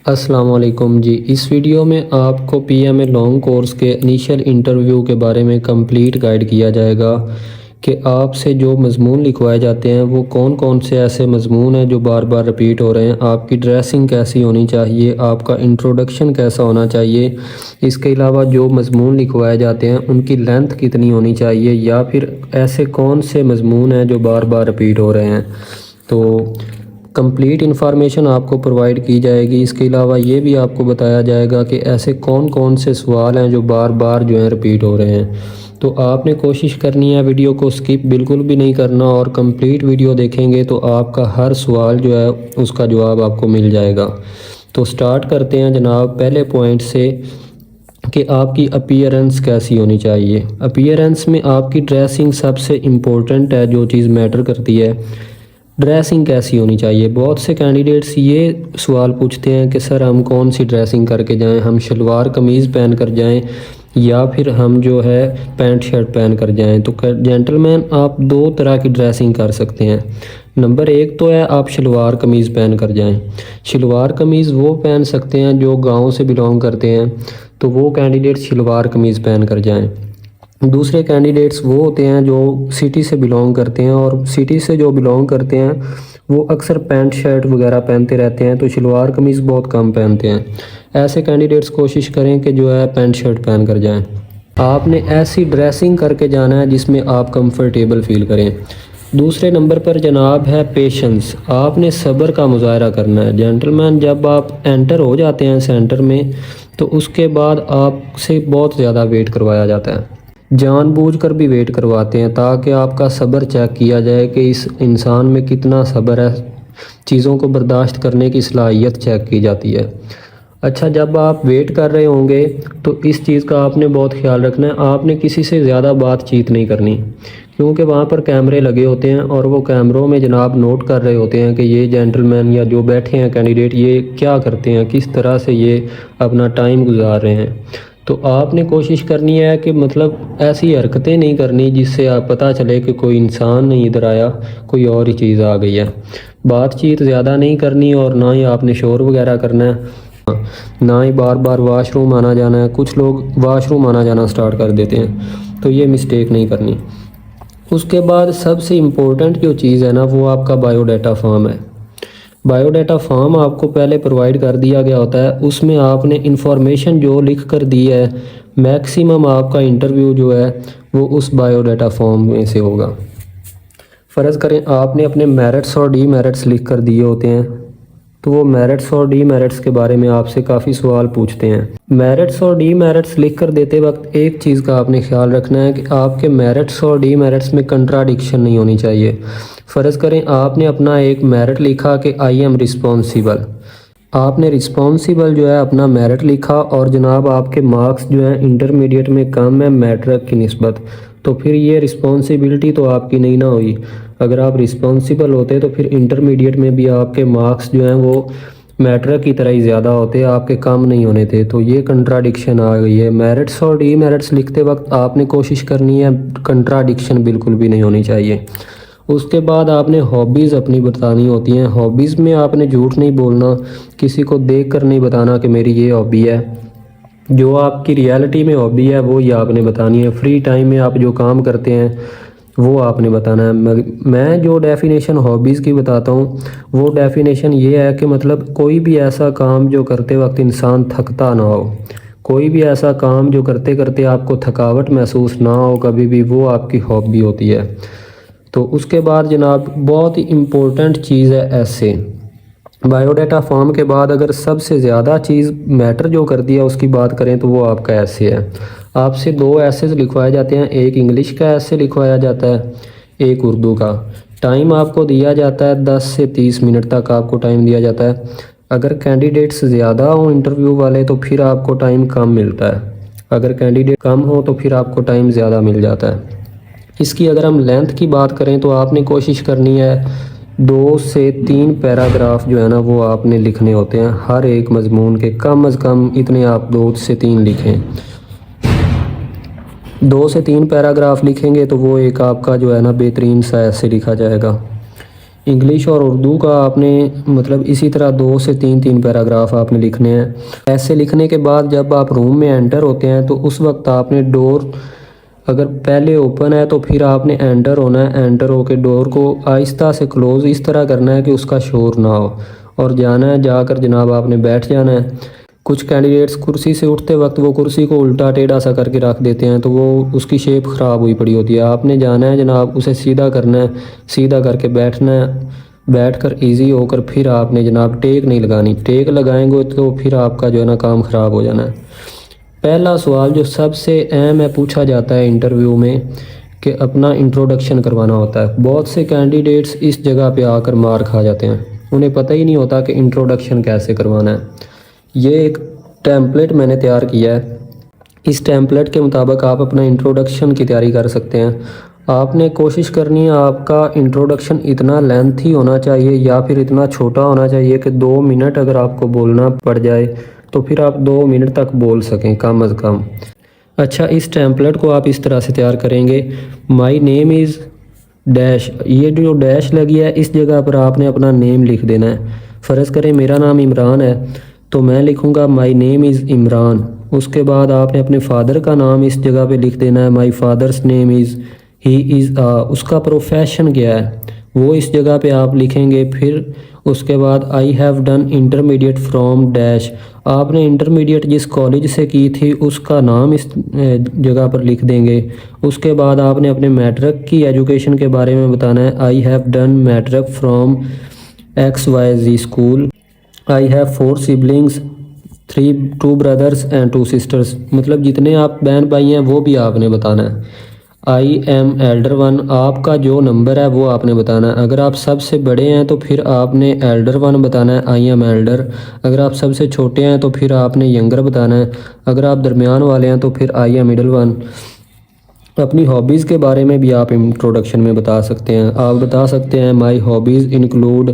السلام علیکم جی، اس ویڈیو میں آپ کو P M A long course کے انیشیل انٹرویو کے بارے میں کمپلیٹ گائیڈ کیا جائے گا کہ آپ سے جو مضمون لکھوائے جاتے ہیں وہ کون کون سے ایسے مضمون ہیں جو بار بار رپیٹ ہو رہے ہیں، آپ کی ڈریسنگ کیسی ہونی چاہیے، آپ کا انٹروڈکشن کیسا ہونا چاہیے، اس کے علاوہ جو مضمون لکھوائے جاتے ہیں ان کی لینتھ کتنی ہونی چاہیے، یا پھر ایسے کون سے مضمون ہیں جو بار بار رپیٹ ہو رہے ہیں۔ تو کمپلیٹ انفارمیشن آپ کو پرووائڈ کی جائے گی۔ اس کے علاوہ یہ بھی آپ کو بتایا جائے گا کہ ایسے کون کون سے سوال ہیں جو بار بار جو ہیں رپیٹ ہو رہے ہیں۔ تو آپ نے کوشش کرنی ہے ویڈیو کو سکپ بالکل بھی نہیں کرنا، اور کمپلیٹ ویڈیو دیکھیں گے تو آپ کا ہر سوال جو ہے اس کا جواب آپ کو مل جائے گا۔ تو سٹارٹ کرتے ہیں جناب پہلے پوائنٹ سے کہ آپ کی اپیئرنس کیسی ہونی چاہیے۔ اپیئرنس میں آپ کی ڈریسنگ سب سے امپورٹنٹ ہے، جو چیز میٹر کرتی ہے۔ ڈریسنگ کیسی ہونی چاہیے؟ بہت سے کینڈیڈیٹس یہ سوال پوچھتے ہیں کہ سر ہم کون سی ڈریسنگ کر کے جائیں، ہم شلوار قمیض پہن کر جائیں یا پھر ہم جو ہے پینٹ شرٹ پہن کر جائیں۔ تو جینٹل مین آپ دو طرح کی ڈریسنگ کر سکتے ہیں۔ نمبر ایک تو ہے آپ شلوار قمیض پہن کر جائیں۔ شلوار قمیض وہ پہن سکتے ہیں جو گاؤں سے بلونگ کرتے ہیں، تو وہ کینڈیڈیٹ شلوار قمیض پہن کر جائیں۔ دوسرے کینڈیڈیٹس وہ ہوتے ہیں جو سٹی سے بلونگ کرتے ہیں، اور سٹی سے جو بلونگ کرتے ہیں وہ اکثر پینٹ شرٹ وغیرہ پہنتے رہتے ہیں، تو شلوار قمیض بہت کم پہنتے ہیں۔ ایسے کینڈیڈیٹس کوشش کریں کہ جو ہے پینٹ شرٹ پہن کر جائیں۔ آپ نے ایسی ڈریسنگ کر کے جانا ہے جس میں آپ کمفرٹیبل فیل کریں۔ دوسرے نمبر پر جناب ہے پیشنس۔ آپ نے صبر کا مظاہرہ کرنا ہے۔ جینٹل مین جب آپ انٹر ہو جاتے ہیں سینٹر میں تو اس کے بعد آپ سے بہت زیادہ ویٹ کروایا جاتا ہے، جان بوجھ کر بھی ویٹ کرواتے ہیں تاکہ آپ کا صبر چیک کیا جائے کہ اس انسان میں کتنا صبر ہے، چیزوں کو برداشت کرنے کی صلاحیت چیک کی جاتی ہے۔ اچھا، جب آپ ویٹ کر رہے ہوں گے تو اس چیز کا آپ نے بہت خیال رکھنا ہے، آپ نے کسی سے زیادہ بات چیت نہیں کرنی، کیونکہ وہاں پر کیمرے لگے ہوتے ہیں اور وہ کیمروں میں جناب نوٹ کر رہے ہوتے ہیں کہ یہ جینٹل مین یا جو بیٹھے ہیں کینڈیڈیٹ یہ کیا کرتے ہیں، کس طرح سے یہ اپنا ٹائم گزار رہے ہیں۔ تو آپ نے کوشش کرنی ہے کہ مطلب ایسی حرکتیں نہیں کرنی جس سے آپ پتہ چلے کہ کوئی انسان نہیں ادھر آیا، کوئی اور ہی چیز آ گئی ہے۔ بات چیت زیادہ نہیں کرنی، اور نہ ہی آپ نے شور وغیرہ کرنا ہے، نہ ہی بار بار واش روم آنا جانا ہے۔ کچھ لوگ واش روم آنا جانا سٹارٹ کر دیتے ہیں، تو یہ مسٹیک نہیں کرنی۔ اس کے بعد سب سے امپورٹنٹ جو چیز ہے نا وہ آپ کا بایو ڈیٹا فارم ہے۔ بایو ڈیٹا فارم آپ کو پہلے پرووائڈ کر دیا گیا ہوتا ہے، اس میں آپ نے انفارمیشن جو لکھ کر دی ہے میکسیمم آپ کا انٹرویو جو ہے وہ اس بایو ڈیٹا فارم میں سے ہوگا۔ فرض کریں آپ نے اپنے میرٹس اور ڈی میرٹس لکھ کر دیے ہوتے ہیں، تو وہ میرٹس اور ڈی میرٹس کے بارے میں آپ سے کافی سوال پوچھتے ہیں۔ میرٹس اور ڈی میرٹس لکھ کر دیتے وقت ایک چیز کا آپ نے خیال رکھنا ہے کہ آپ کے میرٹس اور ڈی میرٹس میں کنٹراڈکشن نہیں ہونی چاہیے۔ فرض کریں آپ نے اپنا ایک میرٹ لکھا کہ آئی ایم رسپانسیبل، آپ نے رسپانسیبل جو ہے اپنا میرٹ لکھا، اور جناب آپ کے مارکس جو ہیں انٹرمیڈیٹ میں کم ہے میٹرک کی نسبت، تو پھر یہ رسپانسیبلٹی تو آپ کی نہیں نہ ہوئی۔ اگر آپ رسپانسیبل ہوتے تو پھر انٹرمیڈیٹ میں بھی آپ کے مارکس جو ہیں وہ میٹرک کی طرح ہی زیادہ ہوتے، آپ کے کم نہیں ہونے تھے، تو یہ کنٹراڈکشن آ گئی ہے۔ میرٹس اور ڈی میرٹس لکھتے وقت آپ نے کوشش کرنی ہے کنٹراڈکشن بالکل بھی نہیں ہونی چاہیے۔ اس کے بعد آپ نے ہابیز اپنی بتانی ہوتی ہیں۔ ہابیز میں آپ نے جھوٹ نہیں بولنا، کسی کو دیکھ کر نہیں بتانا کہ میری یہ ہابی ہے، جو آپ کی ریالٹی میں ہابی ہے وہی آپ نے بتانی ہے۔ فری ٹائم میں آپ جو کام کرتے ہیں وہ آپ نے بتانا ہے۔ میں جو ڈیفینیشن ہابیز کی بتاتا ہوں وہ ڈیفینیشن یہ ہے کہ مطلب کوئی بھی ایسا کام جو کرتے وقت انسان تھکتا نہ ہو، کوئی بھی ایسا کام جو کرتے کرتے آپ کو تھکاوٹ محسوس نہ ہو کبھی بھی، وہ آپ کی ہابی ہوتی ہے۔ تو اس کے بعد جناب بہت ہی امپورٹنٹ چیز ہے ایسے۔ بایو ڈیٹا فارم کے بعد اگر سب سے زیادہ چیز میٹر جو کرتی ہے اس کی بات کریں تو وہ آپ کا ایسے ہے۔ آپ سے دو ایسیز لکھوائے جاتے ہیں، ایک انگلش کا ایسے لکھوایا جاتا ہے، ایک اردو کا۔ ٹائم آپ کو دیا جاتا ہے 10 سے 30 منٹ تک آپ کو ٹائم دیا جاتا ہے۔ اگر کینڈیڈیٹس زیادہ ہوں انٹرویو والے تو پھر آپ کو ٹائم کم ملتا ہے، اگر کینڈیڈیٹ کم ہو تو پھر آپ کو ٹائم زیادہ مل جاتا ہے۔ اس کی اگر ہم لینتھ کی بات کریں تو آپ نے کوشش کرنی ہے 2 سے 3 پیراگراف جو ہے نا وہ آپ نے لکھنے ہوتے ہیں ہر ایک مضمون کے، کم از کم اتنے آپ 2 سے 3 لکھیں۔ 2 سے 3 پیراگراف لکھیں گے تو وہ ایک آپ کا جو ہے نا بہترین سا ایسے لکھا جائے گا۔ انگلش اور اردو کا آپ نے مطلب اسی طرح 2 سے 3 پیراگراف آپ نے لکھنے ہیں۔ ایسے لکھنے کے بعد جب آپ روم میں انٹر ہوتے ہیں تو اس وقت آپ نے ڈور اگر پہلے اوپن ہے تو پھر آپ نے انٹر ہونا ہے، انٹر ہو کے ڈور کو آہستہ سے کلوز اس طرح کرنا ہے کہ اس کا شور نہ ہو، اور جانا ہے، جا کر جناب آپ نے بیٹھ جانا ہے۔ کچھ کینڈیڈیٹس کرسی سے اٹھتے وقت وہ کرسی کو الٹا ٹیڑھا سا کر کے رکھ دیتے ہیں تو وہ اس کی شیپ خراب ہوئی پڑی ہوتی ہے۔ آپ نے جانا ہے جناب اسے سیدھا کرنا ہے، سیدھا کر کے بیٹھنا ہے، بیٹھ کر ایزی ہو کر پھر آپ نے جناب ٹیک نہیں لگانی، ٹیک لگائیں گے تو پھر آپ کا جو ہے نا کام خراب ہو جانا ہے۔ پہلا سوال جو سب سے اہم ہے پوچھا جاتا ہے انٹرویو میں کہ اپنا انٹروڈکشن کروانا ہوتا ہے۔ بہت سے کینڈیڈیٹس اس جگہ پہ آ کر مار کھا جاتے ہیں، انہیں پتہ ہی نہیں ہوتا کہ انٹروڈکشن کیسے کروانا ہے۔ یہ ایک ٹیمپلیٹ میں نے تیار کیا ہے، اس ٹیمپلیٹ کے مطابق آپ اپنا انٹروڈکشن کی تیاری کر سکتے ہیں۔ آپ نے کوشش کرنی ہے آپ کا انٹروڈکشن اتنا لینتھی ہونا چاہیے یا پھر اتنا چھوٹا ہونا چاہیے کہ 2 منٹ اگر آپ کو بولنا پڑ جائے تو پھر آپ 2 منٹ تک بول سکیں کم از کم۔ اچھا، اس ٹیمپلیٹ کو آپ اس طرح سے تیار کریں گے، مائی نیم از ڈیش، یہ جو ڈیش لگی ہے اس جگہ پر آپ نے اپنا نیم لکھ دینا ہے۔ فرض کریں میرا نام عمران ہے تو میں لکھوں گا مائی نیم از عمران۔ اس کے بعد آپ نے اپنے فادر کا نام اس جگہ پہ لکھ دینا ہے، مائی فادرس نیم از، ہی از، اس کا پروفیشن کیا ہے وہ اس جگہ پہ آپ لکھیں گے۔ پھر اس کے بعد آئی have done intermediate from dash, آپ نے انٹرمیڈیٹ جس کالج سے کی تھی اس کا نام اس جگہ پر لکھ دیں گے۔ اس کے بعد آپ نے اپنے میٹرک کی ایجوکیشن کے بارے میں بتانا ہے، I have done matric from X Y Z school, I have 4 siblings, 2 brothers and 2 sisters, مطلب جتنے آپ بہن بھائی ہیں وہ بھی آپ نے بتانا ہے۔ آئی ایم ایلڈر 1، آپ کا جو نمبر ہے وہ آپ نے بتانا ہے۔ اگر آپ سب سے بڑے ہیں تو پھر آپ نے ایلڈر 1 بتانا ہے، آئی ایم ایلڈر۔ اگر آپ سب سے چھوٹے ہیں تو پھر آپ نے ینگر بتانا ہے۔ اگر آپ درمیان والے ہیں تو پھر آئی ایم مڈل 1۔ اپنی ہابیز کے بارے میں بھی آپ انٹروڈکشن میں بتا سکتے ہیں، آپ بتا سکتے ہیں مائی ہابیز انکلوڈ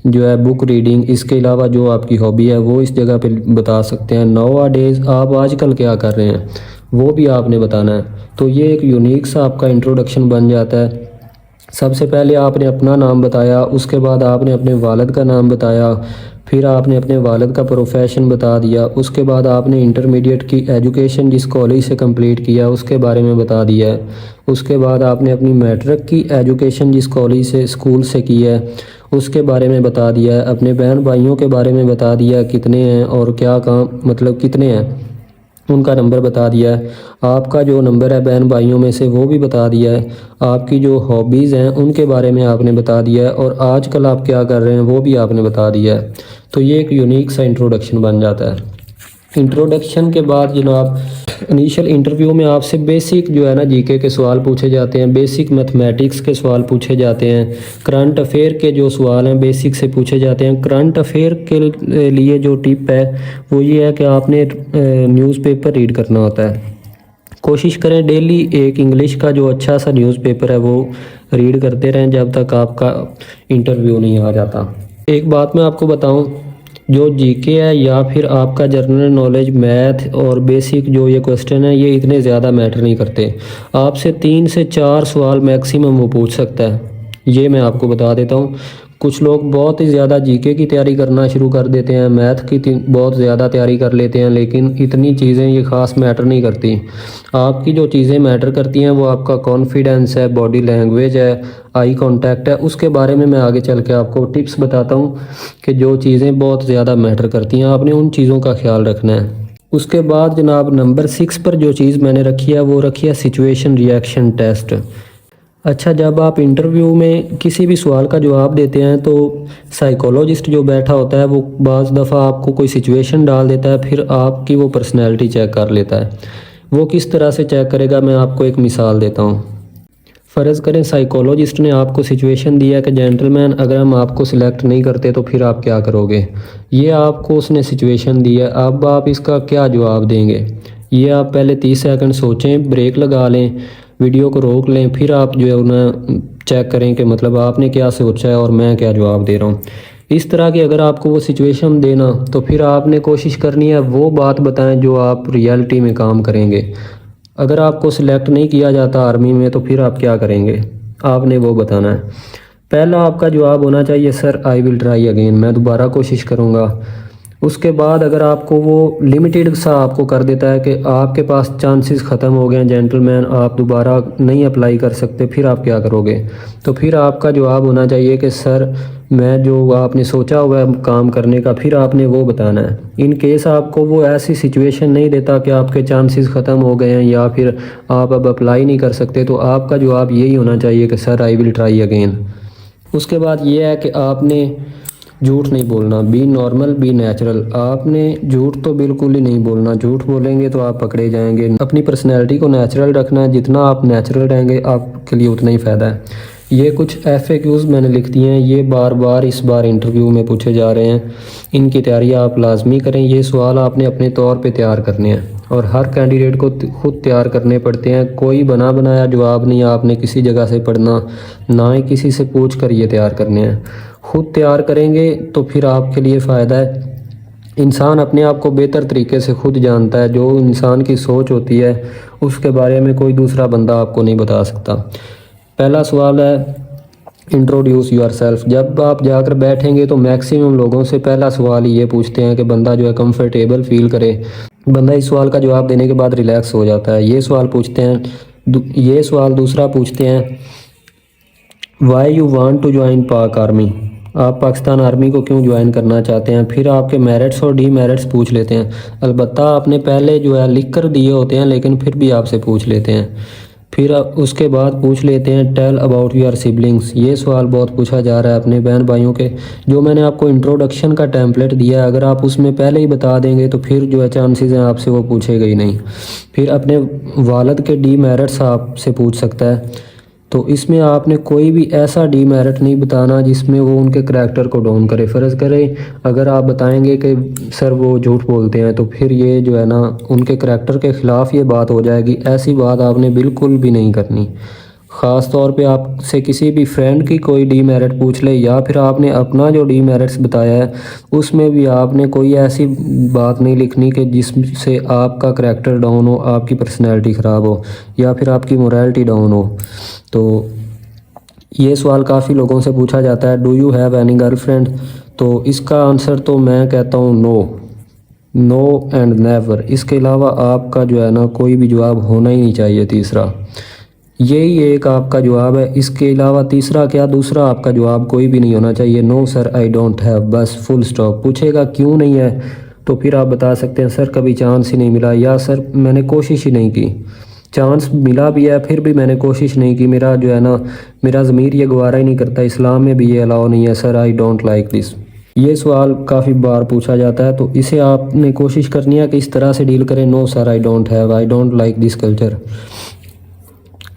جو ہے بک ریڈنگ، اس کے علاوہ جو آپ کی ہابی ہے وہ اس جگہ پہ بتا سکتے ہیں۔ ناؤ ڈیز، آپ آج کل کیا کر رہے ہیں وہ بھی آپ نے بتانا ہے۔ تو یہ ایک یونیک سا آپ کا انٹروڈکشن بن جاتا ہے۔ سب سے پہلے آپ نے اپنا نام بتایا، اس کے بعد آپ نے اپنے والد کا نام بتایا، پھر آپ نے اپنے والد کا پروفیشن بتا دیا، اس کے بعد آپ نے انٹرمیڈیٹ کی ایجوکیشن جس کالج سے کمپلیٹ کیا اس کے بارے میں بتا دیا ہے، اس کے بعد آپ نے اپنی میٹرک کی ایجوکیشن جس کالج سے اسکول سے کی ہے اس کے بارے میں بتا دیا ہے، اپنے بہن بھائیوں کے بارے میں بتا دیا کتنے ہیں اور کیا کام مطلب کتنے ہیں ان کا نمبر بتا دیا ہے، آپ کا جو نمبر ہے بہن بھائیوں میں سے وہ بھی بتا دیا ہے، آپ کی جو ہابیز ہیں ان کے بارے میں آپ نے بتا دیا ہے، اور آج کل آپ کیا کر رہے ہیں وہ بھی آپ نے بتا دیا ہے۔ تو یہ ایک یونیک سا انٹروڈکشن بن جاتا ہے۔ انٹروڈکشن کے بعد جناب انیشل انٹرویو میں آپ سے بیسک جو ہے نا جی کے سوال پوچھے جاتے ہیں، بیسک میتھمیٹکس کے سوال پوچھے جاتے ہیں، کرنٹ افیئر کے جو سوال ہیں بیسک سے پوچھے جاتے ہیں۔ کرنٹ افیئر کے لیے جو ٹپ ہے وہ یہ ہے کہ آپ نے نیوز پیپر ریڈ کرنا ہوتا ہے۔ کوشش کریں ڈیلی ایک انگلش کا جو اچھا سا نیوز پیپر ہے وہ ریڈ کرتے رہیں جب تک آپ کا انٹرویو نہیں آ جاتا۔ ایک بات میں آپ کو بتاؤں، جو جی کے ہے یا پھر آپ کا جنرل نالج میتھ اور بیسک جو یہ کوسچن ہے یہ اتنے زیادہ میٹر نہیں کرتے، آپ سے 3 سے 4 سوال میکسیمم وہ پوچھ سکتا ہے، یہ میں آپ کو بتا دیتا ہوں۔ کچھ لوگ بہت ہی زیادہ جی کے کی تیاری کرنا شروع کر دیتے ہیں، میتھ کی بہت زیادہ تیاری کر لیتے ہیں، لیکن اتنی چیزیں یہ خاص میٹر نہیں کرتی۔ آپ کی جو چیزیں میٹر کرتی ہیں وہ آپ کا کانفیڈنس ہے، باڈی لینگویج ہے، آئی کانٹیکٹ ہے، اس کے بارے میں آگے چل کے آپ کو ٹپس بتاتا ہوں کہ جو چیزیں بہت زیادہ میٹر کرتی ہیں آپ نے ان چیزوں کا خیال رکھنا ہے۔ اس کے بعد جناب نمبر 6 پر جو چیز میں نے رکھی ہے وہ رکھی ہے سچویشن ریئیکشن ٹیسٹ۔ اچھا، جب آپ انٹرویو میں کسی بھی سوال کا جواب دیتے ہیں تو سائیکولوجسٹ جو بیٹھا ہوتا ہے وہ بعض دفعہ آپ کو کوئی سچویشن ڈال دیتا ہے، پھر آپ کی وہ پرسنالٹی چیک کر لیتا ہے۔ وہ کس طرح سے چیک کرے گا میں آپ کو ایک مثال دیتا ہوں۔ فرض کریں سائیکولوجسٹ نے آپ کو سچویشن دیا کہ جینٹل مین اگر ہم آپ کو سلیکٹ نہیں کرتے تو پھر آپ کیا کرو گے، یہ آپ کو اس نے سچویشن دی ہے، اب آپ اس کا کیا جواب دیں گے؟ یہ آپ پہلے 30 سیکنڈ سوچیں، بریک لگا لیں، ویڈیو کو روک لیں، پھر آپ جو ہے انہیں چیک کریں کہ مطلب آپ نے کیا سوچا ہے اور میں کیا جواب دے رہا ہوں۔ اس طرح کی اگر آپ کو وہ سچویشن دینا تو پھر آپ نے کوشش کرنی ہے وہ بات بتائیں جو آپ ریئلٹی میں کام کریں گے۔ اگر آپ کو سلیکٹ نہیں کیا جاتا آرمی میں تو پھر آپ کیا کریں گے، آپ نے وہ بتانا ہے۔ پہلا آپ کا جواب ہونا چاہیے سر آئی ول ٹرائی اگین، میں دوبارہ کوشش کروں گا۔ اس کے بعد اگر آپ کو وہ لمیٹڈ سا آپ کو کر دیتا ہے کہ آپ کے پاس چانسز ختم ہو گئے ہیں جینٹل مین، آپ دوبارہ نہیں اپلائی کر سکتے، پھر آپ کیا کرو گے؟ تو پھر آپ کا جواب ہونا چاہیے کہ سر میں جو آپ نے سوچا ہوا ہے کام کرنے کا، پھر آپ نے وہ بتانا ہے۔ ان کیس آپ کو وہ ایسی سچویشن نہیں دیتا کہ آپ کے چانسز ختم ہو گئے ہیں یا پھر آپ اب اپلائی نہیں کر سکتے، تو آپ کا جواب یہی ہونا چاہیے کہ سر آئی ول ٹرائی اگین۔ اس کے بعد یہ ہے کہ آپ نے جھوٹ نہیں بولنا، بی نارمل بی نیچرل۔ آپ نے جھوٹ تو بالکل ہی نہیں بولنا، جھوٹ بولیں گے تو آپ پکڑے جائیں گے۔ اپنی پرسنالٹی کو نیچرل رکھنا ہے، جتنا آپ نیچرل رہیں گے آپ کے لیے اتنا ہی فائدہ ہے۔ یہ کچھ FAQs میں نے لکھ دیے ہیں، یہ بار بار اس بار انٹرویو میں پوچھے جا رہے ہیں، ان کی تیاری آپ لازمی کریں۔ یہ سوال آپ نے اپنے طور پہ تیار کرنے ہیں اور ہر کینڈیڈیٹ کو خود تیار کرنے پڑتے ہیں، کوئی بنا بنایا جواب نہیں آپ نے کسی جگہ سے پڑھنا، نہ ہی کسی سے پوچھ کر یہ تیار کرنے ہیں۔ خود تیار کریں گے تو پھر آپ کے لیے فائدہ ہے۔ انسان اپنے آپ کو بہتر طریقے سے خود جانتا ہے، جو انسان کی سوچ ہوتی ہے اس کے بارے میں کوئی دوسرا بندہ آپ کو نہیں بتا سکتا۔ پہلا سوال ہے انٹروڈیوس یور سیلف۔ جب آپ جا کر بیٹھیں گے تو میکسیمم لوگوں سے پہلا سوال یہ پوچھتے ہیں کہ بندہ جو ہے کمفرٹیبل فیل کرے۔ بندہ اس سوال کا جواب دینے کے بعد ریلیکس ہو جاتا ہے۔ یہ سوال پوچھتے ہیں، یہ سوال دوسرا پوچھتے ہیں why you want to join Pak army, آپ پاکستان آرمی کو کیوں جوائن کرنا چاہتے ہیں۔ پھر آپ کے میرٹس اور ڈی میرٹس پوچھ لیتے ہیں، البتہ آپ نے پہلے جو ہے لکھ کر دیے ہوتے ہیں لیکن پھر بھی آپ سے پوچھ لیتے ہیں۔ پھر اس کے بعد پوچھ لیتے ہیں ٹیل اباؤٹ یور سبلنگس۔ یہ سوال بہت پوچھا جا رہا ہے اپنے بہن بھائیوں کے، جو میں نے آپ کو انٹروڈکشن کا ٹیمپلیٹ دیا ہے، اگر آپ اس میں پہلے ہی بتا دیں گے تو پھر جو ہے چانسز ہیں آپ سے وہ پوچھے گا ہی نہیں۔ پھر اپنے والد کے ڈی میرٹس آپ سے پوچھ سکتا ہے، تو اس میں آپ نے کوئی بھی ایسا ڈی میرٹ نہیں بتانا جس میں وہ ان کے کریکٹر کو ڈاؤن کرے۔ فرض کریں اگر آپ بتائیں گے کہ سر وہ جھوٹ بولتے ہیں تو پھر یہ جو ہے نا ان کے کریکٹر کے خلاف یہ بات ہو جائے گی، ایسی بات آپ نے بالکل بھی نہیں کرنی۔ خاص طور پہ آپ سے کسی بھی فرینڈ کی کوئی ڈی میرٹ پوچھ لے یا پھر آپ نے اپنا جو ڈی میرٹس بتایا ہے اس میں بھی آپ نے کوئی ایسی بات نہیں لکھنی کہ جس سے آپ کا کریکٹر ڈاؤن ہو، آپ کی پرسنالٹی خراب ہو یا پھر آپ کی مورالٹی ڈاؤن ہو۔ تو یہ سوال کافی لوگوں سے پوچھا جاتا ہے، do you have any girl friend? تو اس کا آنسر تو میں کہتا ہوں نو، نو اینڈ نیور۔ اس کے علاوہ آپ کا جو ہے نا کوئی بھی جواب ہونا ہی نہیں چاہیے تیسرا، یہی ایک آپ کا جواب ہے۔ اس کے علاوہ تیسرا کیا، دوسرا آپ کا جواب کوئی بھی نہیں ہونا چاہیے۔ نو سر آئی ڈونٹ ہیو، بس فل اسٹاپ۔ پوچھے گا کیوں نہیں ہے تو پھر آپ بتا سکتے ہیں سر کبھی چانس ہی نہیں ملا، یا سر میں نے کوشش ہی نہیں کی۔ چانس ملا بھی ہے پھر بھی میں نے کوشش نہیں کی، میرا جو ہے نا میرا ضمیر یہ گوارا ہی نہیں کرتا، اسلام میں بھی یہ الاؤ نہیں ہے سر آئی ڈونٹ لائک دس۔ یہ سوال کافی بار پوچھا جاتا ہے، تو اسے آپ نے کوشش کرنی ہے کہ اس طرح سے ڈیل کریں، no sir I don't have, I don't like this culture.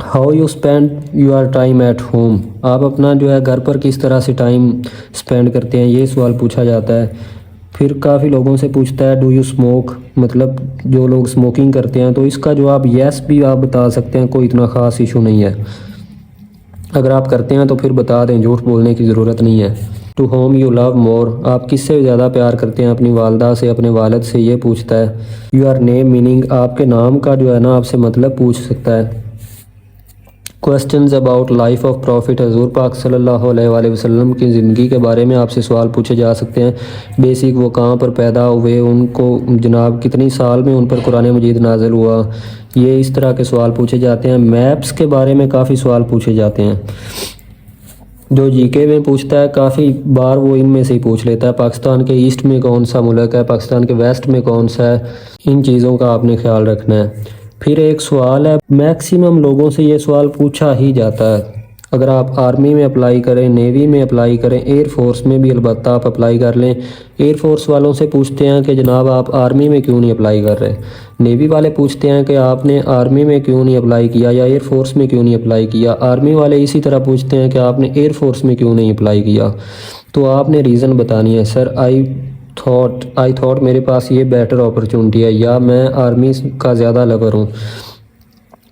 How you spend your time at home, آپ اپنا جو ہے گھر پر کس طرح سے ٹائم اسپینڈ کرتے ہیں، یہ سوال پوچھا جاتا ہے۔ پھر کافی لوگوں سے پوچھتا ہے ڈو یو اسموک، مطلب جو لوگ اسموکنگ کرتے ہیں، تو اس کا جواب یس بھی آپ بتا سکتے ہیں، کوئی اتنا خاص ایشو نہیں ہے۔ اگر آپ کرتے ہیں تو پھر بتا دیں، جھوٹ بولنے کی ضرورت نہیں ہے۔ ٹو ہوم یو لو مور، آپ کس سے زیادہ پیار کرتے ہیں، اپنی والدہ سے، اپنے والد سے، یہ پوچھتا ہے۔ یور نیم میننگ، آپ کے نام کا جو ہے نا آپ سے مطلب پوچھ سکتا ہے۔ Questions about life of prophet, حضور پاک صلی اللہ علیہ وآلہ وسلم کی زندگی کے بارے میں آپ سے سوال پوچھے جا سکتے ہیں۔ بیسک وہ کہاں پر پیدا ہوئے، ان کو جناب کتنی سال میں ان پر قرآن مجید نازل ہوا، یہ اس طرح کے سوال پوچھے جاتے ہیں۔ میپس کے بارے میں کافی سوال پوچھے جاتے ہیں، جو جی کے میں پوچھتا ہے کافی بار وہ ان میں سے ہی پوچھ لیتا ہے، پاکستان کے ایسٹ میں کون سا ملک ہے، پاکستان کے ویسٹ میں کون سا ہے، ان چیزوں کا آپ نے خیال رکھنا ہے۔ پھر ایک سوال ہے، میکسیمم لوگوں سے یہ سوال پوچھا ہی جاتا ہے، اگر آپ آرمی میں اپلائی کریں، نیوی میں اپلائی کریں، ایئر فورس میں بھی البتہ آپ اپلائی کر لیں۔ ایئر فورس والوں سے پوچھتے ہیں کہ جناب آپ آرمی میں کیوں نہیں اپلائی کر رہے، نیوی والے پوچھتے ہیں کہ آپ نے آرمی میں کیوں نہیں اپلائی کیا یا ایئر فورس میں کیوں نہیں اپلائی کیا، آرمی والے اسی طرح پوچھتے ہیں کہ آپ نے ایئر فورس میں کیوں نہیں اپلائی کیا۔ تو آپ نے ریزن بتانی ہے، سر آئی تھاٹ میرے پاس یہ بیٹر اپرچونٹی ہے، یا میں آرمی کا زیادہ لور ہوں،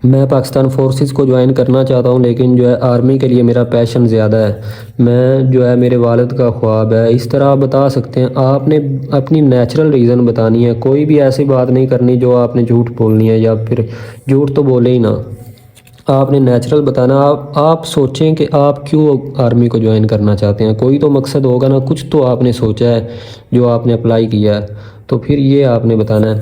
میں پاکستان فورسز کو جوائن کرنا چاہتا ہوں لیکن جو ہے آرمی کے لیے میرا پیشن زیادہ ہے، میں جو ہے میرے والد کا خواب ہے، اس طرح آپ بتا سکتے ہیں۔ آپ نے اپنی نیچرل ریزن بتانی ہے، کوئی بھی ایسی بات نہیں کرنی جو آپ نے جھوٹ بولنی ہے، یا پھر جھوٹ تو بولے ہی نہ۔ آپ نے نیچرل بتانا. آپ سوچیں کہ آپ کیوں آرمی کو جوائن کرنا چاہتے ہیں. کوئی تو مقصد ہوگا نا, کچھ تو آپ نے سوچا ہے جو آپ نے اپلائی کیا ہے, تو پھر یہ آپ نے بتانا ہے.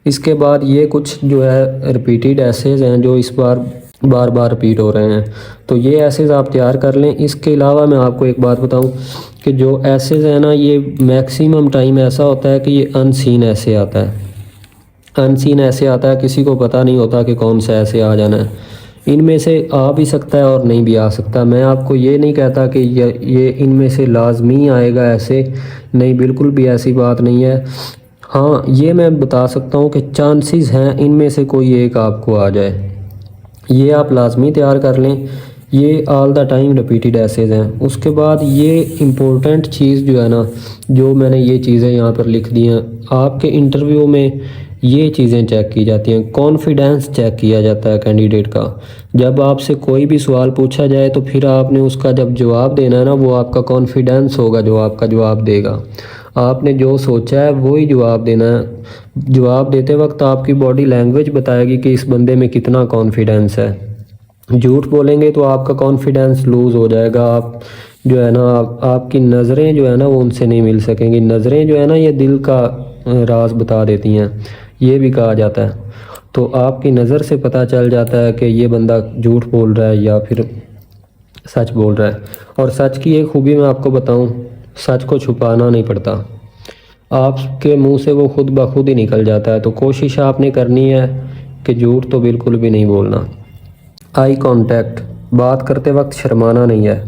اس کے بعد یہ کچھ جو ہے ریپیٹیڈ ایسیز ہیں جو اس بار بار رپیٹ ہو رہے ہیں, تو یہ ایسیز آپ تیار کر لیں. اس کے علاوہ میں آپ کو ایک بات بتاؤں کہ جو ایسیز ہیں نا, یہ میکسیمم ٹائم ایسا ہوتا ہے کہ یہ ان سین ایسے آتا ہے. ان سین ایسے آتا ہے, کسی کو پتہ نہیں ہوتا کہ کون سا ایسے آ جانا ہے. ان میں سے آ بھی سکتا ہے اور نہیں بھی آ سکتا. میں آپ کو یہ نہیں کہتا کہ یہ ان میں سے لازمی آئے گا ایسے, نہیں, بالکل بھی ایسی بات نہیں ہے. ہاں, یہ میں بتا سکتا ہوں کہ چانسز ہیں ان میں سے کوئی ایک آپ کو آ جائے. یہ آپ لازمی تیار کر لیں. یہ آل دا ٹائم ریپیٹیڈ ایسیز ہیں. اس کے بعد یہ امپورٹنٹ چیز جو ہے نا, جو میں نے یہ چیزیں یہاں پر لکھ دی ہیں, آپ کے انٹرویو میں یہ چیزیں چیک کی جاتی ہیں. کانفیڈینس چیک کیا جاتا ہے کینڈیڈیٹ کا. جب آپ سے کوئی بھی سوال پوچھا جائے تو پھر آپ نے اس کا جب جواب دینا ہے نا, وہ آپ کا کانفیڈینس ہوگا جو آپ کا جواب دے گا. آپ نے جو سوچا ہے وہی جواب دینا ہے. جواب دیتے وقت آپ کی باڈی لینگویج بتائے گی کہ اس بندے میں کتنا کانفیڈینس ہے. جھوٹ بولیں گے تو آپ کا کانفیڈینس لوز ہو جائے گا. آپ جو ہے نا, آپ کی نظریں جو ہے نا وہ ان سے نہیں مل سکیں گی. نظریں جو ہے نا یہ دل کا راز بتا دیتی ہیں, یہ بھی کہا جاتا ہے. تو آپ کی نظر سے پتہ چل جاتا ہے کہ یہ بندہ جھوٹ بول رہا ہے یا پھر سچ بول رہا ہے. اور سچ کی ایک خوبی میں آپ کو بتاؤں, سچ کو چھپانا نہیں پڑتا. آپ کے منہ سے وہ خود بخود ہی نکل جاتا ہے. تو کوشش آپ نے کرنی ہے کہ جھوٹ تو بالکل بھی نہیں بولنا. آئی کانٹیکٹ, بات کرتے وقت شرمانا نہیں ہے.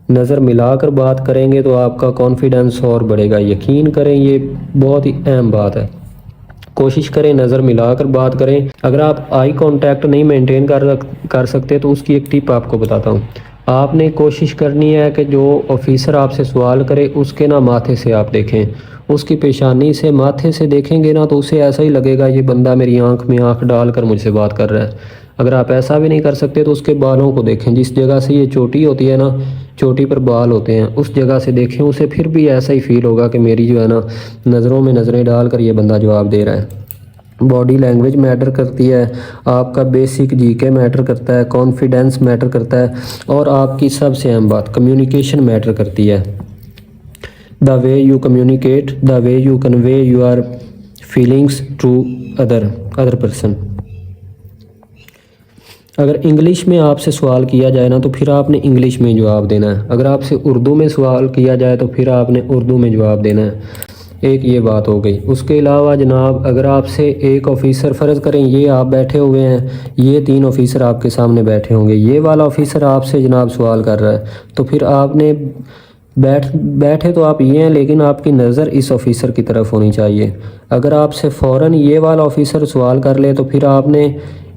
نظر ملا کر بات کریں گے تو آپ کا کانفیڈنس اور بڑھے گا. یقین کریں یہ بہت ہی اہم بات ہے. کوشش کریں نظر ملا کر بات کریں. اگر آپ آئی کانٹیکٹ نہیں مینٹین کر سکتے تو اس کی ایک ٹپ آپ کو بتاتا ہوں. آپ نے کوشش کرنی ہے کہ جو آفیسر آپ سے سوال کرے اس کے نا ماتھے سے آپ دیکھیں, اس کی پیشانی سے, ماتھے سے دیکھیں گے نا تو اسے ایسا ہی لگے گا یہ بندہ میری آنکھ میں آنکھ ڈال کر مجھ سے بات کر رہا ہے. اگر آپ ایسا بھی نہیں کر سکتے تو اس کے بالوں کو دیکھیں. جس جگہ سے یہ چوٹی ہوتی ہے نا, چوٹی پر بال ہوتے ہیں, اس جگہ سے دیکھیں. اسے پھر بھی ایسا ہی فیل ہوگا کہ میری جو ہے نا نظروں میں نظریں ڈال کر یہ بندہ جواب دے رہا ہے. باڈی لینگویج میٹر کرتی ہے, آپ کا بیسک جی کے میٹر کرتا ہے, کانفیڈینس میٹر کرتا ہے, اور آپ کی سب سے اہم بات کمیونیکیشن میٹر کرتی ہے. The way you communicate, the way you convey your feelings to other person. اگر انگلش میں آپ سے سوال کیا جائے نا تو پھر آپ نے انگلش میں جواب دینا ہے. اگر آپ سے اردو میں سوال کیا جائے تو پھر آپ نے اردو میں جواب دینا ہے. ایک یہ بات ہو گئی. اس کے علاوہ جناب, اگر آپ سے ایک آفیسر, فرض کریں یہ آپ بیٹھے ہوئے ہیں, یہ 3 آفیسر آپ کے سامنے بیٹھے ہوں گے, یہ والا آفیسر آپ سے جناب سوال کر رہا ہے, تو پھر آپ نے بیٹھے تو آپ یہ ہیں لیکن آپ کی نظر اس آفیسر کی طرف ہونی چاہیے. اگر آپ سے فوراً یہ والا آفیسر سوال کر لے تو پھر آپ نے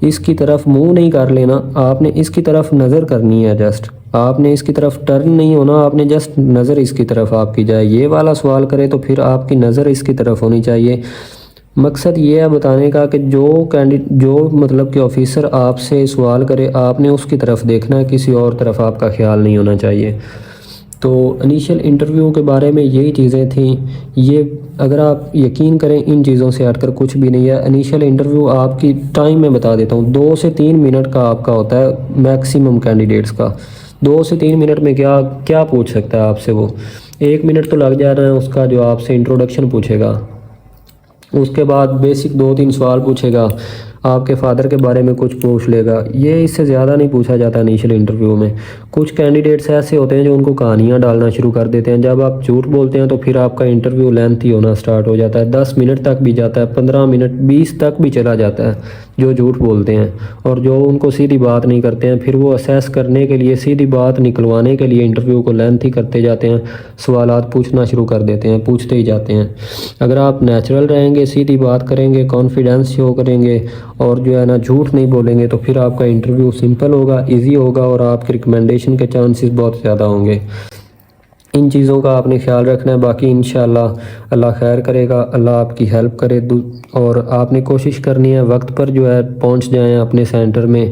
اس کی طرف منہ نہیں کر لینا, آپ نے اس کی طرف نظر کرنی ہے. جسٹ آپ نے اس کی طرف ٹرن نہیں ہونا, آپ نے جسٹ نظر اس کی طرف آپ کی جائے. یہ والا سوال کرے تو پھر آپ کی نظر اس کی طرف ہونی چاہیے. مقصد یہ ہے بتانے کا کہ جو مطلب کہ آفیسر آپ سے سوال کرے آپ نے اس کی طرف دیکھنا ہے, کسی اور طرف آپ کا خیال نہیں ہونا چاہیے. تو انیشیل انٹرویو کے بارے میں یہی چیزیں تھیں. یہ اگر آپ یقین کریں ان چیزوں سے ہٹ کر کچھ بھی نہیں ہے. انیشیل انٹرویو آپ کی ٹائم میں بتا دیتا ہوں, 2 سے 3 منٹ کا آپ کا ہوتا ہے میکسیمم کینڈیڈیٹس کا. 2 سے 3 منٹ میں کیا پوچھ سکتا ہے آپ سے وہ. 1 منٹ تو لگ جا رہا ہے اس کا, جو آپ سے انٹروڈکشن پوچھے گا. اس کے بعد بیسک 2-3 سوال پوچھے گا, آپ کے فادر کے بارے میں کچھ پوچھ لے گا. یہ اس سے زیادہ نہیں پوچھا جاتا انیشیل انٹرویو میں. کچھ کینڈیڈیٹس ایسے ہوتے ہیں جو ان کو کہانیاں ڈالنا شروع کر دیتے ہیں. جب آپ جھوٹ بولتے ہیں تو پھر آپ کا انٹرویو لینتھی ہونا سٹارٹ ہو جاتا ہے. 10 منٹ تک بھی جاتا ہے, 15 منٹ, 20 تک بھی چلا جاتا ہے جو جھوٹ بولتے ہیں. اور جو ان کو سیدھی بات نہیں کرتے ہیں, پھر وہ اسیس کرنے کے لیے, سیدھی بات نکلوانے کے لیے انٹرویو کو لینتھی کرتے جاتے ہیں, سوالات پوچھنا شروع کر دیتے ہیں, پوچھتے ہی جاتے ہیں. اگر آپ نیچرل رہیں گے, سیدھی بات کریں گے, کانفیڈینس شو کریں گے اور جو ہے نا جھوٹ نہیں بولیں گے تو پھر آپ کا انٹرویو سمپل ہوگا, ایزی ہوگا, اور آپ کے ریکمنڈیشن کے چانسز بہت زیادہ ہوں گے. ان چیزوں کا آپ نے خیال رکھنا ہے. باقی انشاءاللہ اللہ خیر کرے گا, اللہ آپ کی ہیلپ کرے. اور آپ نے کوشش کرنی ہے وقت پر جو ہے پہنچ جائیں اپنے سینٹر میں.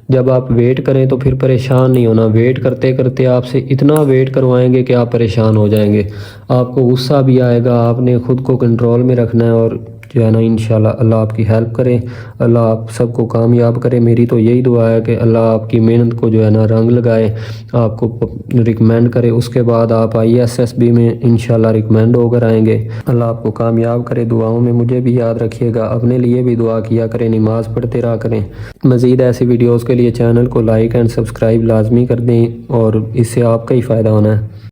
جب آپ ویٹ کریں تو پھر پریشان نہیں ہونا. ویٹ کرتے کرتے آپ سے اتنا ویٹ کروائیں گے کہ آپ پریشان ہو جائیں گے. آپ کو غصہ بھی آئے گا, آپ نے خود کو کنٹرول میں رکھنا ہے, اور جو ہے نا انشاءاللہ اللہ آپ کی ہیلپ کرے، اللہ آپ سب کو کامیاب کرے۔ میری تو یہی دعا ہے کہ اللہ آپ کی محنت کو جو ہے نا رنگ لگائے، آپ کو ریکمینڈ کرے، اس کے بعد آپ ISSB میں انشاءاللہ ریکمینڈ ہو کر آئیں گے۔ اللہ آپ کو کامیاب کرے۔ دعاؤں میں مجھے بھی یاد رکھیے گا، اپنے لیے بھی دعا کیا کریں، نماز پڑھتے رہا کریں۔ مزید ایسی ویڈیوز کے لیے چینل کو لائک اینڈ سبسکرائب لازمی کر دیں، اور اس سے آپ کا ہی فائدہ ہونا ہے۔